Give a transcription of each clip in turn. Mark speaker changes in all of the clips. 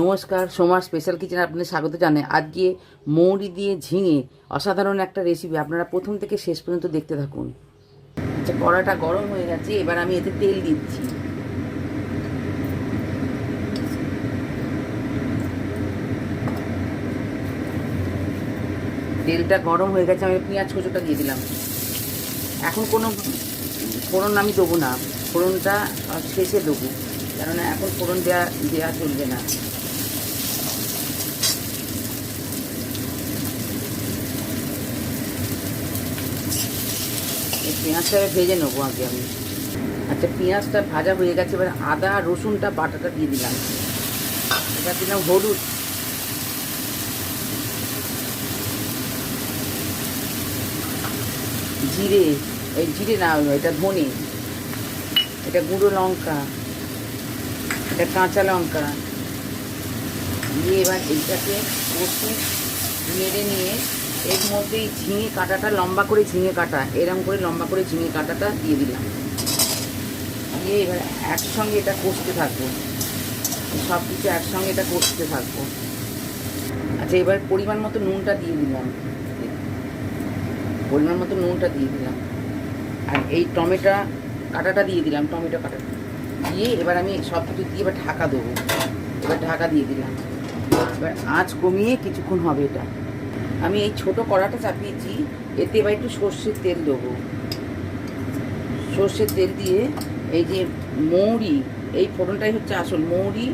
Speaker 1: নমস্কার, সোমার স্পেশাল কিচেনে আপনাদের স্বাগত জানাই। আজকে মৌরি দিয়ে ঝিঙে অসাধারণ একটা রেসিপি, আপনারা প্রথম থেকে শেষ পর্যন্ত দেখতে থাকুন। আচ্ছা, কড়াটা গরম হয়ে গেছে, এবার আমি এতে তেল দিচ্ছি। তেলটা গরম হয়ে গেছে, আমি পেঁয়াজ কুচোটা দিয়ে দিলাম। এখন কোনো ফোড়ন আমি দেবো না, ফোড়নটা শেষে দেবো, কেননা এখন ফোড়ন দেওয়া চলবে না। পেঁয়াজটা ভেজে নেবো আগে আমি। আচ্ছা, পেঁয়াজটা ভাজা হয়ে গেছে, এবার আদা রসুনটা বাটাটা দিয়ে দিলাম। এবার দিলাম হলুদ, জিরে, এই জিরে না, এটা ধনে, এটা গুঁড়ো লঙ্কা, এটা কাঁচা লঙ্কা দিয়ে এবার এইটাকে কষে নেড়ে নিয়ে এর মধ্যেই ঝিঙে কাটাটা, লম্বা করে ঝিঙে কাটা, এরম করে লম্বা করে ঝিঙে কাটাটা দিয়ে দিলাম। দিয়ে এবার একসঙ্গে এটা কষতে থাকবো, সব কিছু একসঙ্গে এটা কষতে থাকবো। আচ্ছা, এবার পরিমাণ মতো নুনটা দিয়ে দিলাম, পরিমাণ মতো নুনটা দিয়ে দিলাম। আর এই টমেটো কাটাটা দিয়ে দিলাম, টমেটো কাটাটা দিয়ে এবার আমি সব কিছু দিয়ে এবার ঢাকা দেবো। এবার ঢাকা দিয়ে দিলাম, এবার আঁচ কমিয়ে কিছুক্ষণ হবে এটা। আমি এই ছোটো কড়াটা চাপিয়েছি, এতে এবার একটু সর্ষের তেল দেবো। সর্ষের তেল দিয়ে এই যে মৌরি, এই ফোড়নটাই হচ্ছে আসল, মৌরি,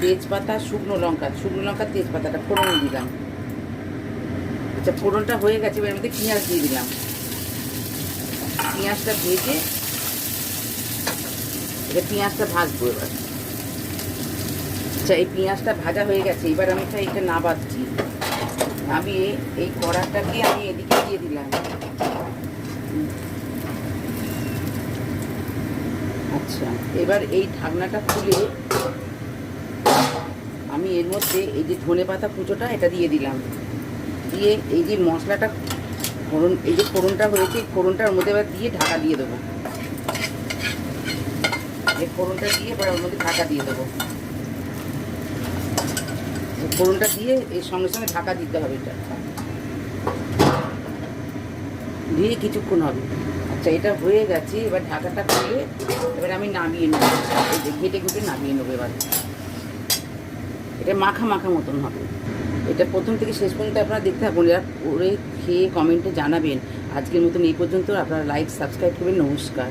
Speaker 1: তেজপাতা, শুকনো লঙ্কা, তেজপাতাটা ফোড়ন দিলাম। আচ্ছা, ফোড়নটা হয়ে গেছে, এবার মধ্যে পেঁয়াজ দিয়ে দিলাম। পেঁয়াজটা ভেজে এটা পেঁয়াজটা ভাজবো এবার। আচ্ছা, এই পেঁয়াজটা ভাজা হয়ে গেছে, এবার আমি এটা নাবাচ্ছি। নামিয়ে এই কড়াটাকে আমি এদিকে দিয়ে দিলাম। আচ্ছা, এবার এই ঢাকনাটা খুলে আমি এর মধ্যে এই যে ধনেপাতা কুচোটা এটা দিয়ে দিলাম। দিয়ে এই যে মশলাটা ফোড়ন, এই যে ফোড়নটা হয়েছে, ফোড়নটার মধ্যে এবার দিয়ে ঢাকা দিয়ে দেবো। এই ফোড়নটা দিয়ে এবার ওর মধ্যে ঢাকা দিয়ে দেবো। ফোড়নটা দিয়ে এর সঙ্গে সঙ্গে ঢাকা দিতে হবে, এটা দিয়ে কিছুক্ষণ হবে। আচ্ছা, এটা হয়ে গেছে, এবার ঢাকাটা খুলে এবার আমি নামিয়ে নেবো। এই যে ঘেটে ঘুটে নামিয়ে নেবো। এবার এটা মাখা মাখা মতন হবে। এটা প্রথম থেকে শেষ পর্যন্ত আপনারা দেখতে থাকুন, এরা করে খেয়ে কমেন্টে জানাবেন। আজকের মতন এই পর্যন্ত, আপনারা লাইক সাবস্ক্রাইব করবেন। নমস্কার।